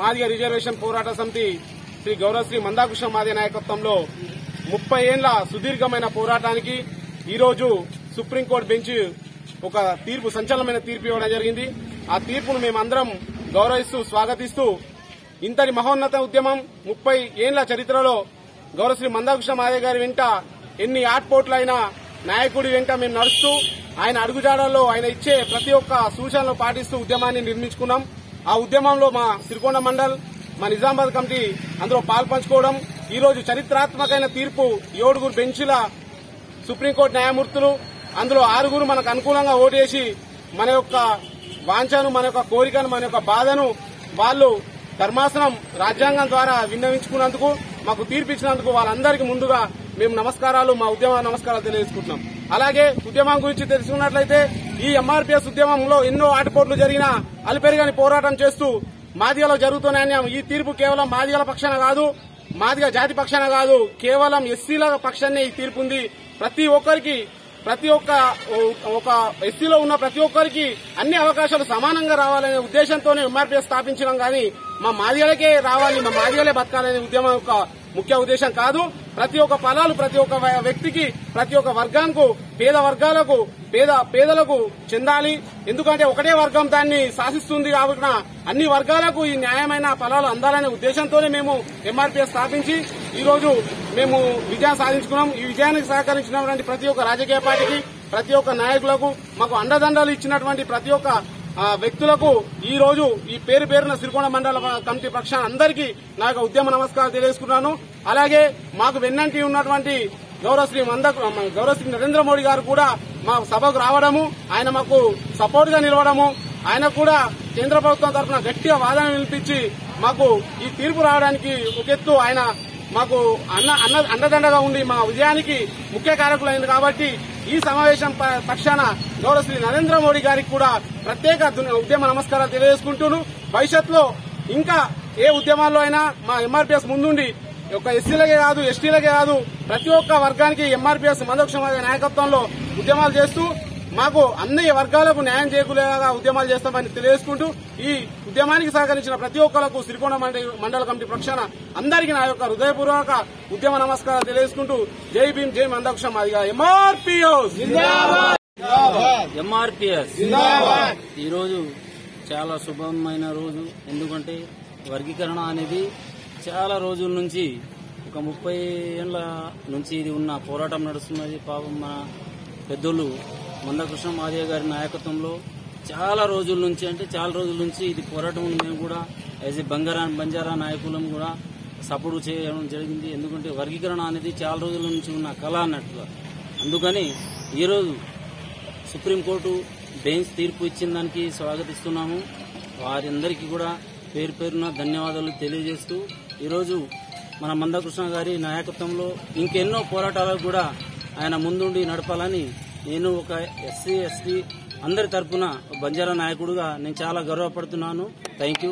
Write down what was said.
Madiga reservation పోరాట సమితి శ్రీ గౌరవశ్రీ మందాకృష్ణ మాదిగ నాయకత్వంలో 30 ఏళ్ల సుదీర్ఘమైన పోరాటానికి ఈరోజు సుప్రీంకోర్టు బెంచ్ ఒక తీర్పు, సంచలనమైన తీర్పు ఇవ్వడం జరిగింది. ఆ తీర్పును మేమందరం గౌరవిస్తూ స్వాగతిస్తూ ఇంతటి మహోన్నత ఉద్యమం 30 ఏళ్ల చరిత్రలో గౌరవశ్రీ మందాకృష్ణ మాదిగ గారి వెంట ఎన్ని ఆట్పోట్లైనా నాయకుడి వెంట మేము నడుస్తూ ఆయన అడుగుజాడల్లో ఆయన ఇచ్చే ప్రతి ఒక్క సూచనలు పాటిస్తూ ఉద్యమాన్ని నిర్మించుకున్నాం. ఆ ఉద్యమంలో మా సిరికొండ మండల్, మా నిజామాబాద్ కమిటీ అందులో పాల్పంచుకోవడం, ఈ రోజు చరిత్రాత్మకమైన తీర్పు 7 బెంచ్ల సుప్రీంకోర్టు న్యాయమూర్తులు, అందులో 6 మనకు అనుకూలంగా ఓటేసి మన యొక్క వాంఛను, మన యొక్క కోరికను, మన యొక్క బాధను వాళ్లు ధర్మాసనం రాజ్యాంగం ద్వారా విన్నవించుకున్నందుకు, మాకు తీర్పిచ్చినందుకు వాళ్ళందరికీ ముందుగా మేము నమస్కారాలు, మా ఉద్యమ నమస్కారాలు తెలియజేసుకుంటున్నాం. అలాగే ఉద్యమం గురించి తెలుసుకున్నట్లయితే ఈ ఎంఆర్పీఎస్ ఉద్యమంలో ఎన్నో ఆటుపోట్లు జరిగినా అలుపెరగని పోరాటం చేస్తూ మాదిగలో జరుగుతున్న అన్యాయం, ఈ తీర్పు కేవలం మాదిగల పక్షాన కాదు, మాదిగ జాతి పక్షాన కాదు, కేవలం ఎస్సీల పక్షాన్నే ఈ తీర్పు ఉంది. ప్రతి ఒక్క ఎస్సీలో ఉన్న ప్రతి ఒక్కరికి అన్ని అవకాశాలు సమానంగా రావాలనే ఉద్దేశంతోనే ఎంఆర్పీఎస్ స్థాపించడం కానీ మా మాదిగలకే రావాలి, మా మాదిగలే బతకాలనే ఉద్యమం యొక్క ముఖ్య ఉద్దేశం కాదు. ప్రతి ఒక్క ఫలాలు ప్రతి ఒక్క వ్యక్తికి, ప్రతి ఒక్క వర్గానికి, పేదలకు చెందాలి. ఎందుకంటే ఒకటే వర్గం దాన్ని శాసిస్తుంది కాబట్టి అన్ని వర్గాలకు ఈ న్యాయమైన ఫలాలు అందాలనే ఉద్దేశంతోనే మేము ఎంఆర్పీఎస్ స్థాపించి ఈ రోజు మేము విజయం సాధించుకున్నాం. ఈ విజయానికి సహకరించినటువంటి ప్రతి ఒక్క రాజకీయ పార్టీకి, ప్రతి ఒక్క నాయకులకు, మాకు అండదండలు ఇచ్చినటువంటి ప్రతి ఒక్క వ్యక్తులకు ఈ రోజు ఈ పేరున సిరికొండ మండల కమిటీ పక్షాన అందరికీ నా యొక్క ఉద్యమ నమస్కారం తెలియజేసుకున్నాను. అలాగే మాకు వెన్నంటి ఉన్నటువంటి గౌరవశ్రీ నరేంద్ర మోడీ గారు కూడా మా సభకు రావడము, ఆయన మాకు సపోర్ట్ గా నిలవడము, ఆయన కూడా కేంద్ర ప్రభుత్వం తరఫున గట్టిగా వాదన వినిపించి మాకు ఈ తీర్పు రావడానికి ఒక ఎత్తు ఆయన మాకు అండదండగా ఉండి మా విజయానికి ముఖ్య కారకులైంది. కాబట్టి ఈ సమావేశం పక్షాన గౌరవశ్రీ నరేంద్ర మోడీ గారికి కూడా ప్రత్యేక ఉద్యమ నమస్కారాలు తెలియజేసుకుంటూ భవిష్యత్తులో ఇంకా ఏ ఉద్యమాల్లో అయినా మా ఎంఆర్పీఎస్ ముందుండి ఒక ఎస్సీలకే కాదు, ఎస్టీలకే కాదు, ప్రతి ఒక్క వర్గానికి ఎంఆర్పీఎస్ మందాకృష్ణ మాదిగ నాయకత్వంలో ఉద్యమాలు చేస్తూ మాకు అన్ని వర్గాలకు న్యాయం చేకూరేలాగా ఉద్యమాలు చేస్తామని తెలియజేసుకుంటూ ఈ ఉద్యమానికి సహకరించిన ప్రతి ఒక్కరికి సిరికొండ మండల కమిటీ పక్షాన అందరికీ నా యొక్క హృదయపూర్వక ఉద్యమ నమస్కారాలు తెలియజేసుకుంటూ జై భీమ్, జై మందాకృష్ణ మాదిగ. ఎంఆర్పీఎస్ ఈ రోజు చాలా శుభమైన రోజు. ఎందుకంటే వర్గీకరణ అనేది చాలా రోజుల నుంచి, ఒక 30 ఏళ్ల నుంచి ఇది ఉన్న పోరాటం నడుస్తున్నది. పాపం మన పెద్దోళ్ళు మందాకృష్ణ మాదిగ గారి నాయకత్వంలో చాలా రోజుల నుంచి ఇది పోరాటం. మేము కూడా యాజ్ ఏ బంజారా నాయకులం కూడా సపోర్ట్ చేయడం జరిగింది. ఎందుకంటే వర్గీకరణ అనేది చాలా రోజుల నుంచి ఉన్న కళ అన్నట్టుగా. అందుకని ఈరోజు సుప్రీంకోర్టు బెంచ్ తీర్పు ఇచ్చిన దానికి స్వాగతిస్తున్నాము. వారందరికీ కూడా పేరున ధన్యవాదాలు తెలియజేస్తూ ఈరోజు మన మందాకృష్ణ గారి నాయకత్వంలో ఇంకెన్నో పోరాటాలకు కూడా ఆయన ముందుండి నడపాలని నేను ఒక ఎస్సీ ఎస్టీ అందరి తరఫున బంజారా నాయకుడిగా నేను చాలా గర్వపడుతున్నాను. Thank you.